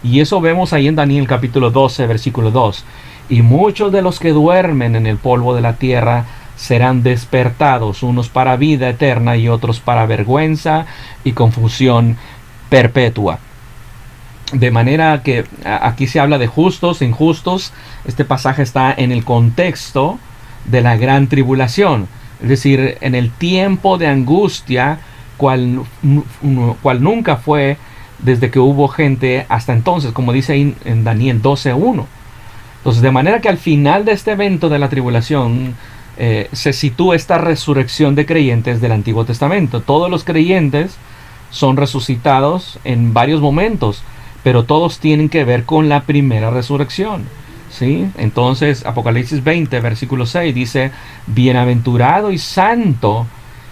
Y eso vemos ahí en Daniel capítulo 12, versículo 2. Y muchos de los que duermen en el polvo de la tierra serán despertados, unos para vida eterna y otros para vergüenza y confusión perpetua. De manera que aquí se habla de justos, injustos. Este pasaje está en el contexto de la gran tribulación, es decir, en el tiempo de angustia, cual nunca fue desde que hubo gente hasta entonces, como dice ahí en Daniel 12:1. Entonces, de manera que al final de este evento de la tribulación se sitúa esta resurrección de creyentes del Antiguo Testamento. Todos los creyentes son resucitados en varios momentos, pero todos tienen que ver con la primera resurrección, ¿sí? Entonces Apocalipsis 20, versículo 6 dice: bienaventurado y santo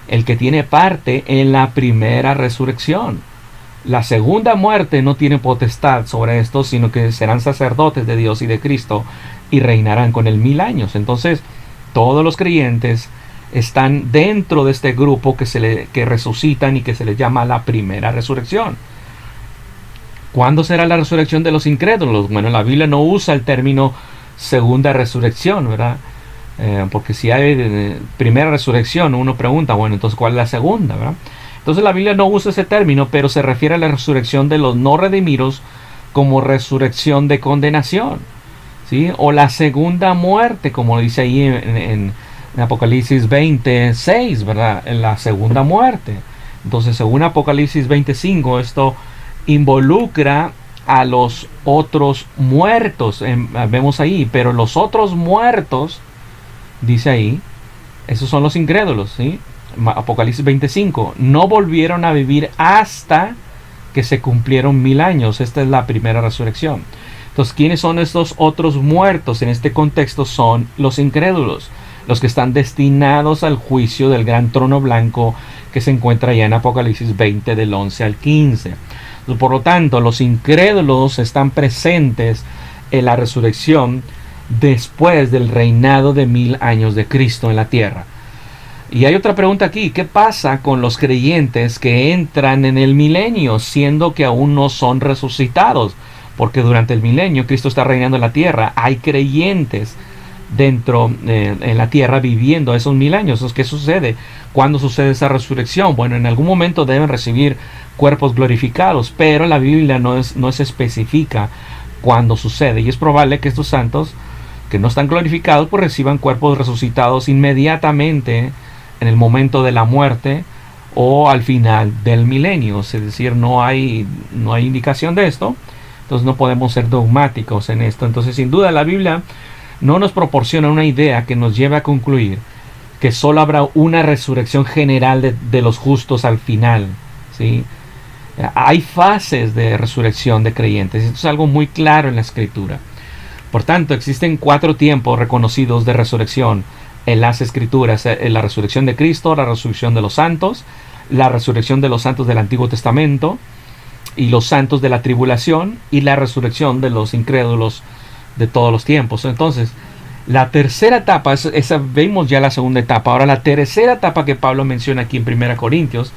el que tiene parte en la primera resurrección. La segunda muerte no tiene potestad sobre esto, sino que serán sacerdotes de Dios y de Cristo y reinarán con él 1000 años. Entonces todos los creyentes están dentro de este grupo que resucitan y que se les llama la primera resurrección. ¿Cuándo será la resurrección de los incrédulos? Bueno, la Biblia no usa el término segunda resurrección, ¿verdad? Porque si hay primera resurrección, uno pregunta, bueno, entonces ¿cuál es la segunda, verdad? Entonces la Biblia no usa ese término, pero se refiere a la resurrección de los no redimidos como resurrección de condenación, ¿sí? O la segunda muerte, como dice ahí en Apocalipsis 26, ¿verdad? En la segunda muerte. Entonces, según Apocalipsis 25, esto involucra a los otros muertos. Vemos ahí, pero los otros muertos, dice ahí, esos son los incrédulos, ¿sí? Apocalipsis 25, no volvieron a vivir hasta que se cumplieron 1000 años. Esta es la primera resurrección. Entonces, ¿quiénes son estos otros muertos? En este contexto son los incrédulos, los que están destinados al juicio del gran trono blanco que se encuentra ya en Apocalipsis 20 del 11 al 15. Por lo tanto, los incrédulos están presentes en la resurrección después del reinado de 1000 años de Cristo en la tierra. Y hay otra pregunta aquí: ¿qué pasa con los creyentes que entran en el milenio siendo que aún no son resucitados? Porque durante el milenio Cristo está reinando en la tierra. Hay creyentes dentro en la tierra viviendo esos 1000 años. Entonces, ¿qué sucede? ¿Cuándo sucede esa resurrección? Bueno, en algún momento deben recibir cuerpos glorificados, pero la Biblia no se especifica cuándo sucede, y es probable que estos santos que no están glorificados pues reciban cuerpos resucitados inmediatamente en el momento de la muerte o al final del milenio. Es decir, no hay indicación de esto, entonces no podemos ser dogmáticos en esto. Entonces, sin duda, la Biblia no nos proporciona una idea que nos lleve a concluir que solo habrá una resurrección general de los justos al final, ¿sí? Hay fases de resurrección de creyentes. Esto es algo muy claro en la Escritura. Por tanto, existen 4 tiempos reconocidos de resurrección en las Escrituras: la resurrección de Cristo, la resurrección de los santos, la resurrección de los santos del Antiguo Testamento y los santos de la tribulación, y la resurrección de los incrédulos de todos los tiempos. Entonces, la tercera etapa, esa vemos ya la segunda etapa. Ahora, la tercera etapa que Pablo menciona aquí en 1 Corintios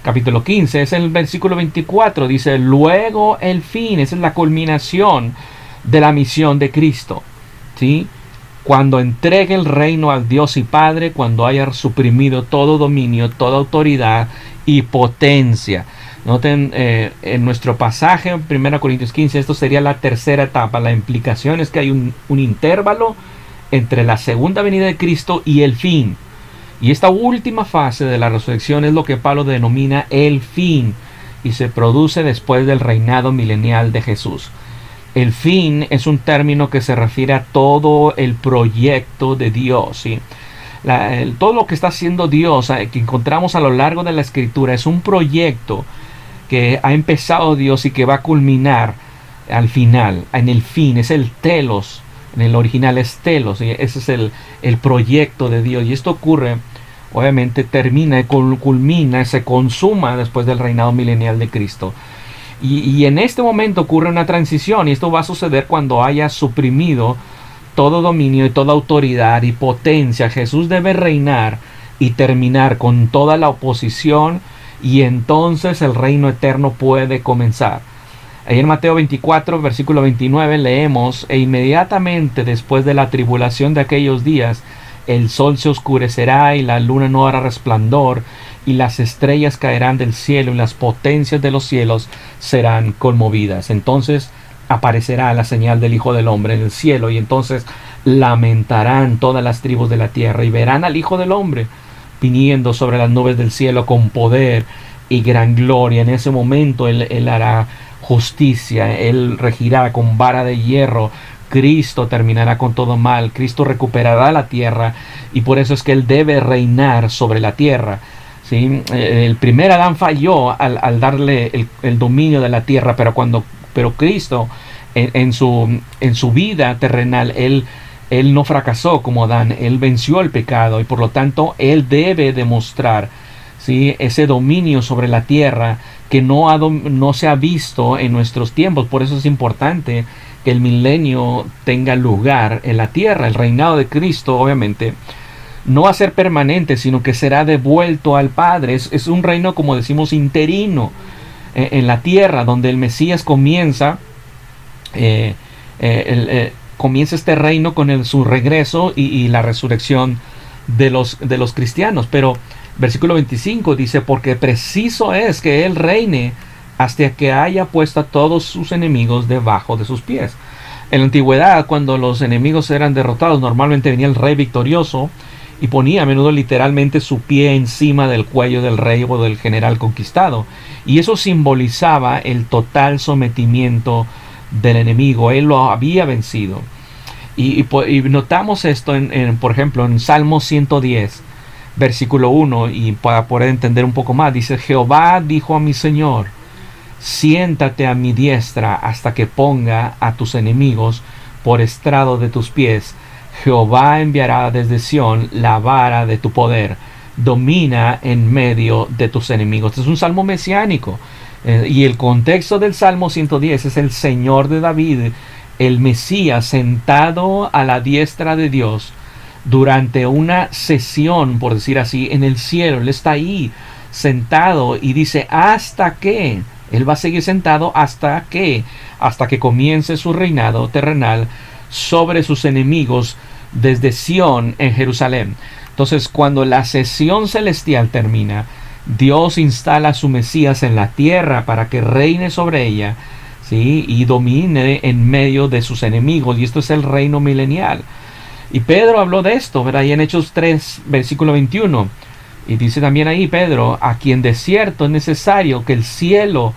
capítulo 15 es en el versículo 24. Dice: luego el fin. Esa es la culminación de la misión de Cristo, ¿sí? Cuando entregue el reino al Dios y Padre, cuando haya suprimido todo dominio, toda autoridad y potencia. Noten en nuestro pasaje en 1 Corintios 15, esto sería la tercera etapa. La implicación es que hay un intervalo entre la segunda venida de Cristo y el fin. Y esta última fase de la resurrección es lo que Pablo denomina el fin, y se produce después del reinado milenial de Jesús. El fin es un término que se refiere a todo el proyecto de Dios, ¿sí? Todo lo que está haciendo Dios, que encontramos a lo largo de la Escritura, es un proyecto que ha empezado Dios y que va a culminar al final, en el fin. Es el telos, en el original es telos, ¿sí? Ese es el proyecto de Dios, y esto ocurre, obviamente termina, culmina, se consuma después del reinado milenial de Cristo. Y en este momento ocurre una transición, y esto va a suceder cuando haya suprimido todo dominio y toda autoridad y potencia. Jesús debe reinar y terminar con toda la oposición, y entonces el reino eterno puede comenzar. Ahí en Mateo 24, versículo 29 leemos: e inmediatamente después de la tribulación de aquellos días, el sol se oscurecerá y la luna no hará resplandor, y las estrellas caerán del cielo, y las potencias de los cielos serán conmovidas. Entonces aparecerá la señal del Hijo del Hombre en el cielo, y entonces lamentarán todas las tribus de la tierra, y verán al Hijo del Hombre viniendo sobre las nubes del cielo con poder y gran gloria. En ese momento él hará justicia, Él regirá con vara de hierro. Cristo terminará con todo mal. Cristo recuperará la tierra, y por eso es que Él debe reinar sobre la tierra, ¿sí? El primer Adán falló al darle el dominio de la tierra, pero Cristo en su vida terrenal, Él no fracasó como Adán. Él venció el pecado, y por lo tanto Él debe demostrar, ¿sí?, ese dominio sobre la tierra que no se ha visto en nuestros tiempos. Por eso es importante que el milenio tenga lugar en la tierra. El reinado de Cristo, obviamente, no va a ser permanente, sino que será devuelto al Padre. Es un reino, como decimos, interino en la tierra, donde el Mesías comienza este reino con su regreso y la resurrección de los cristianos. Pero versículo 25 dice: porque preciso es que Él reine hasta que haya puesto a todos sus enemigos debajo de sus pies. En la antigüedad, cuando los enemigos eran derrotados, normalmente venía el rey victorioso y ponía a menudo literalmente su pie encima del cuello del rey o del general conquistado. Y eso simbolizaba el total sometimiento del enemigo. Él lo había vencido. Y notamos esto, por ejemplo, en Salmo 110, versículo 1, y para poder entender un poco más, dice: Jehová dijo a mi Señor, siéntate a mi diestra hasta que ponga a tus enemigos por estrado de tus pies. Jehová enviará desde Sión la vara de tu poder. Domina en medio de tus enemigos. Este es un salmo mesiánico. Y el contexto del Salmo 110 es el Señor de David, el Mesías, sentado a la diestra de Dios durante una sesión, por decir así, en el cielo. Él está ahí sentado y dice: ¿hasta qué? Él va a seguir sentado hasta que comience su reinado terrenal sobre sus enemigos desde Sión en Jerusalén. Entonces, cuando la sesión celestial termina, Dios instala a su Mesías en la tierra para que reine sobre ella, ¿sí? Y domine en medio de sus enemigos. Y esto es el reino milenial. Y Pedro habló de esto, ¿verdad? Y en Hechos 3, versículo 21. Y dice también ahí Pedro: a quien de cierto es necesario que el cielo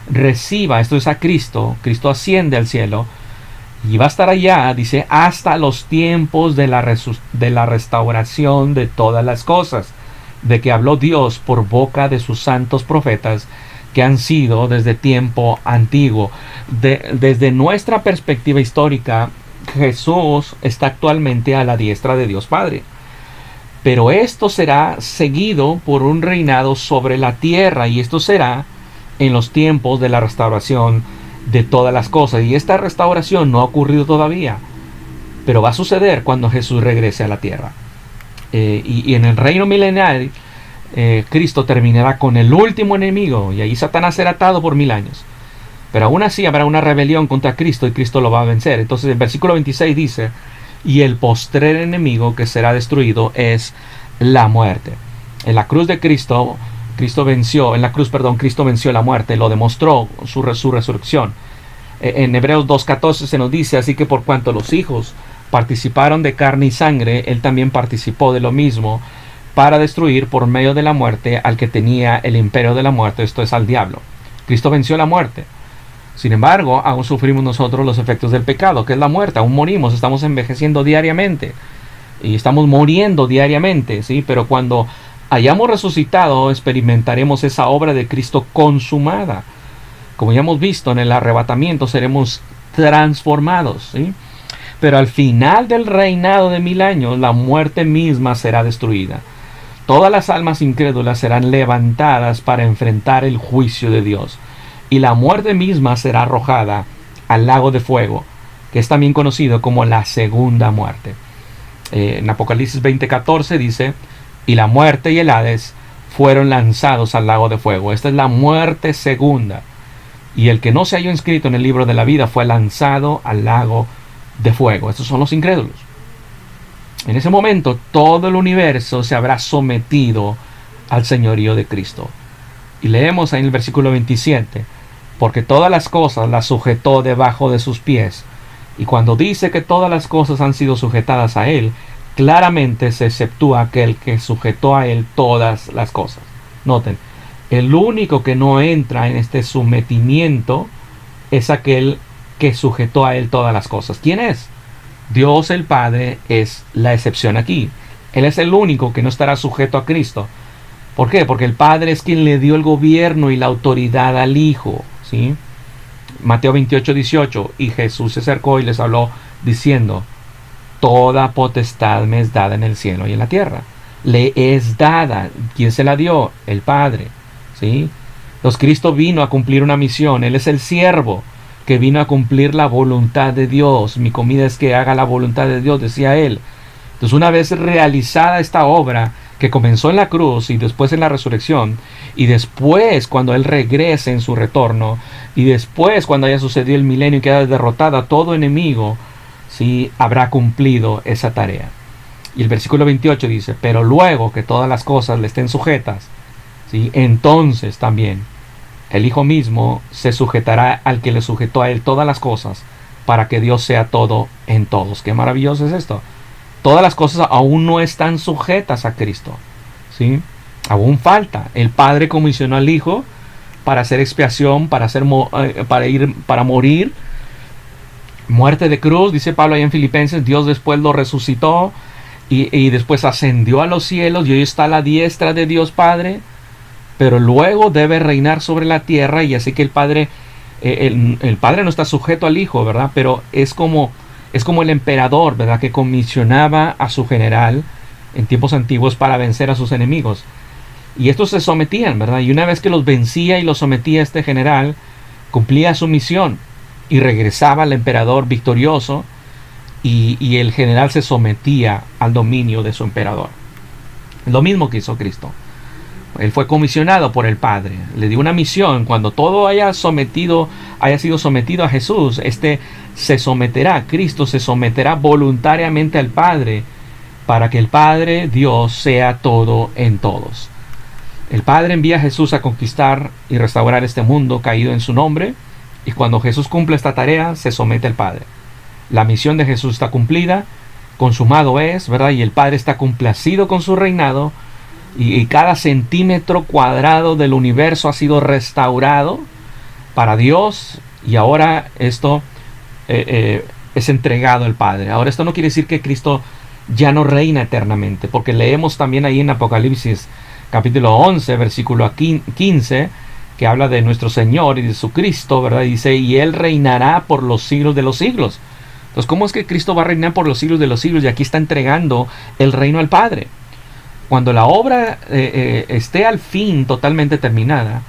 reciba, esto es a Cristo. Cristo asciende al cielo y va a estar allá, dice, hasta los tiempos de la restauración de todas las cosas, de que habló Dios por boca de sus santos profetas, que han sido desde tiempo antiguo. Desde nuestra perspectiva histórica, Jesús está actualmente a la diestra de Dios Padre. Pero esto será seguido por un reinado sobre la tierra, y esto será en los tiempos de la restauración de todas las cosas. Y esta restauración no ha ocurrido todavía, pero va a suceder cuando Jesús regrese a la tierra. Y en el reino milenial, Cristo terminará con el último enemigo, y ahí Satanás será atado por 1000 años. Pero aún así habrá una rebelión contra Cristo y Cristo lo va a vencer. Entonces el versículo 26 dice: y el postrer enemigo que será destruido es la muerte. En la cruz de Cristo, Cristo venció la muerte, lo demostró su resurrección. En Hebreos 2:14 se nos dice: así que por cuanto los hijos participaron de carne y sangre, él también participó de lo mismo, para destruir por medio de la muerte al que tenía el imperio de la muerte, esto es, al diablo. Cristo venció la muerte. Sin embargo, aún sufrimos nosotros los efectos del pecado, que es la muerte. Aún morimos, estamos envejeciendo diariamente y estamos muriendo diariamente, ¿sí? Pero cuando hayamos resucitado, experimentaremos esa obra de Cristo consumada. Como ya hemos visto, en el arrebatamiento seremos transformados, ¿sí? Pero al final del reinado de 1000 años, la muerte misma será destruida. Todas las almas incrédulas serán levantadas para enfrentar el juicio de Dios. Y la muerte misma será arrojada al lago de fuego, que es también conocido como la segunda muerte. En Apocalipsis 20:14 dice: y la muerte y el Hades fueron lanzados al lago de fuego. Esta es la muerte segunda. Y el que no se halló inscrito en el libro de la vida fue lanzado al lago de fuego. Estos son los incrédulos. En ese momento todo el universo se habrá sometido al señorío de Cristo. Y leemos ahí en el versículo 27: porque todas las cosas las sujetó debajo de sus pies. Y cuando dice que todas las cosas han sido sujetadas a él, claramente se exceptúa aquel que sujetó a él todas las cosas. Noten, el único que no entra en este sometimiento es aquel que sujetó a él todas las cosas. ¿Quién es? Dios el Padre es la excepción aquí. Él es el único que no estará sujeto a Cristo. ¿Por qué? Porque el Padre es quien le dio el gobierno y la autoridad al Hijo, ¿sí? Mateo 28:18: y Jesús se acercó y les habló diciendo: toda potestad me es dada en el cielo y en la tierra. Le es dada. ¿Quién se la dio? El Padre, ¿sí? Entonces Cristo vino a cumplir una misión. Él es el siervo que vino a cumplir la voluntad de Dios. Mi comida es que haga la voluntad de Dios, decía él. Entonces, una vez realizada esta obra, que comenzó en la cruz y después en la resurrección, y después cuando él regrese en su retorno, y después cuando haya sucedido el milenio y que haya derrotado a todo enemigo, ¿sí?, habrá cumplido esa tarea. Y el versículo 28 dice: pero luego que todas las cosas le estén sujetas, ¿sí?, entonces también el Hijo mismo se sujetará al que le sujetó a él todas las cosas, para que Dios sea todo en todos. Qué maravilloso es esto. todas las cosas aún no están sujetas a Cristo, ¿sí? Aún falta. El Padre comisionó al Hijo para hacer expiación, para morir, muerte de cruz, dice Pablo ahí en Filipenses. Dios después lo resucitó y después ascendió a los cielos y hoy está a la diestra de Dios Padre, pero luego debe reinar sobre la tierra. Y así que el Padre no está sujeto al Hijo, ¿verdad? Pero es como el emperador, ¿verdad?, que comisionaba a su general en tiempos antiguos para vencer a sus enemigos. Y estos se sometían, ¿verdad? Y una vez que los vencía y los sometía este general, cumplía su misión y regresaba al emperador victorioso, y el general se sometía al dominio de su emperador. Lo mismo que hizo Cristo. Él fue comisionado por el Padre, le dio una misión. Cuando todo haya sido sometido a Jesús, Cristo se someterá voluntariamente al Padre, para que el Padre, Dios, sea todo en todos. El Padre envía a Jesús a conquistar y restaurar este mundo caído en su nombre, y cuando Jesús cumple esta tarea, se somete al Padre. La misión de Jesús está cumplida, consumado es, ¿verdad? Y el Padre está complacido con su reinado, y cada centímetro cuadrado del universo ha sido restaurado para Dios, y ahora esto es entregado al Padre. Ahora, esto no quiere decir que Cristo ya no reina eternamente, porque leemos también ahí en Apocalipsis capítulo 11, versículo 15, que habla de nuestro Señor y de su Cristo, ¿verdad? Dice, y Él reinará por los siglos de los siglos. Entonces, ¿cómo es que Cristo va a reinar por los siglos de los siglos? Y aquí está entregando el reino al Padre. Cuando la obra esté al fin totalmente terminada,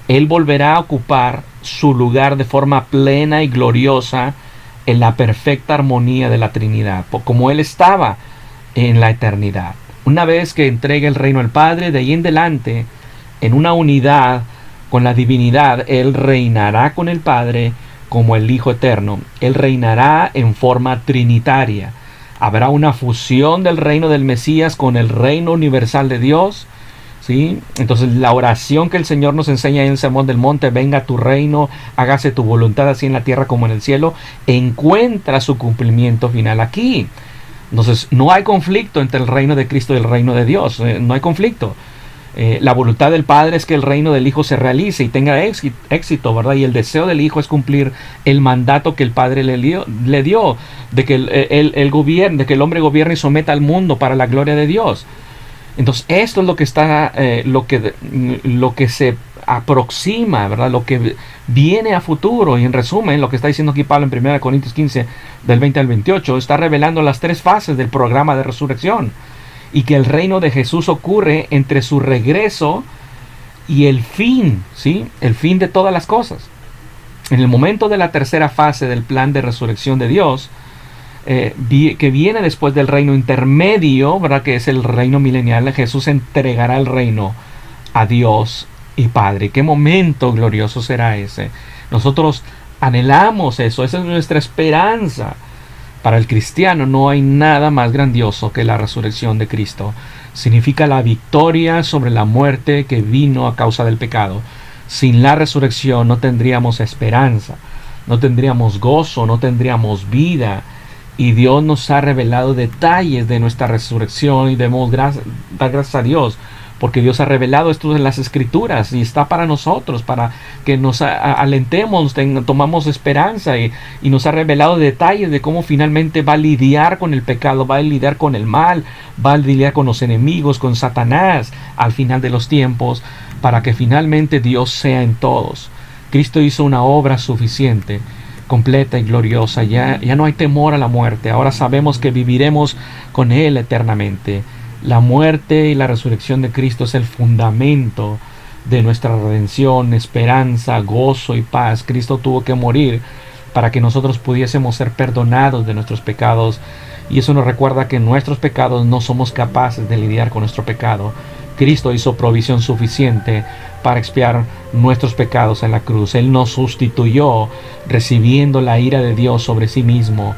Él volverá a ocupar su lugar de forma plena y gloriosa en la perfecta armonía de la Trinidad, como Él estaba en la eternidad. Una vez que entregue el reino al Padre, de ahí en adelante, en una unidad con la divinidad, Él reinará con el Padre como el Hijo eterno. Él reinará en forma trinitaria. Habrá una fusión del reino del Mesías con el reino universal de Dios, ¿sí? Entonces la oración que el Señor nos enseña en el Sermón del Monte, venga tu reino, hágase tu voluntad así en la tierra como en el cielo, encuentra su cumplimiento final aquí. Entonces no hay conflicto entre el reino de Cristo y el reino de Dios, no hay conflicto. La voluntad del Padre es que el reino del Hijo se realice y tenga éxito, ¿verdad? Y el deseo del Hijo es cumplir el mandato que el Padre le dio de que el hombre gobierne y someta al mundo para la gloria de Dios. Entonces esto es lo que está, lo que se aproxima, ¿verdad? Lo que viene a futuro. Y en resumen, lo que está diciendo aquí Pablo en 1 Corintios 15, del 20 al 28, está revelando las tres fases del programa de resurrección, y que el reino de Jesús ocurre entre su regreso y el fin, ¿sí? El fin de todas las cosas. En el momento de la tercera fase del plan de resurrección de Dios, que viene después del reino intermedio, ¿verdad?, que es el reino milenial, Jesús entregará el reino a Dios y Padre. ¿Qué momento glorioso será ese? Nosotros anhelamos eso, esa es nuestra esperanza. Para el cristiano no hay nada más grandioso que la resurrección de Cristo. Significa la victoria sobre la muerte que vino a causa del pecado. Sin la resurrección no tendríamos esperanza, no tendríamos gozo, no tendríamos vida. Y Dios nos ha revelado detalles de nuestra resurrección y debemos dar gracias a Dios, porque Dios ha revelado esto en las Escrituras y está para nosotros, para que nos alentemos, tomamos esperanza, y nos ha revelado detalles de cómo finalmente va a lidiar con el pecado, va a lidiar con el mal, va a lidiar con los enemigos, con Satanás al final de los tiempos, para que finalmente Dios sea en todos. Cristo hizo una obra suficiente, completa y gloriosa. Ya no hay temor a la muerte. Ahora sabemos que viviremos con Él eternamente. La muerte y la resurrección de Cristo es el fundamento de nuestra redención, esperanza, gozo y paz. Cristo tuvo que morir para que nosotros pudiésemos ser perdonados de nuestros pecados, y eso nos recuerda que en nuestros pecados no somos capaces de lidiar con nuestro pecado. Cristo hizo provisión suficiente para expiar nuestros pecados en la cruz. Él nos sustituyó recibiendo la ira de Dios sobre sí mismo,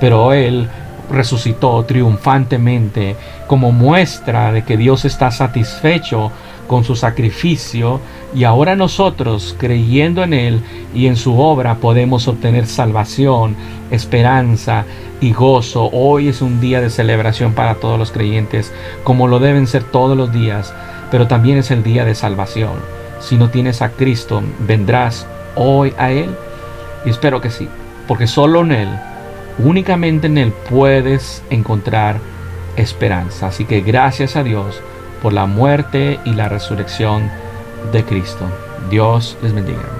pero Él resucitó triunfantemente como muestra de que Dios está satisfecho con su sacrificio, y ahora nosotros, creyendo en Él y en su obra, podemos obtener salvación, esperanza y gozo. Hoy es un día de celebración para todos los creyentes, como lo deben ser todos los días, pero también es el día de salvación. Si no tienes a Cristo, ¿vendrás hoy a Él? Y espero que sí, porque solo en Él, únicamente en Él, puedes encontrar esperanza. Así que gracias a Dios por la muerte y la resurrección de Cristo. Dios les bendiga.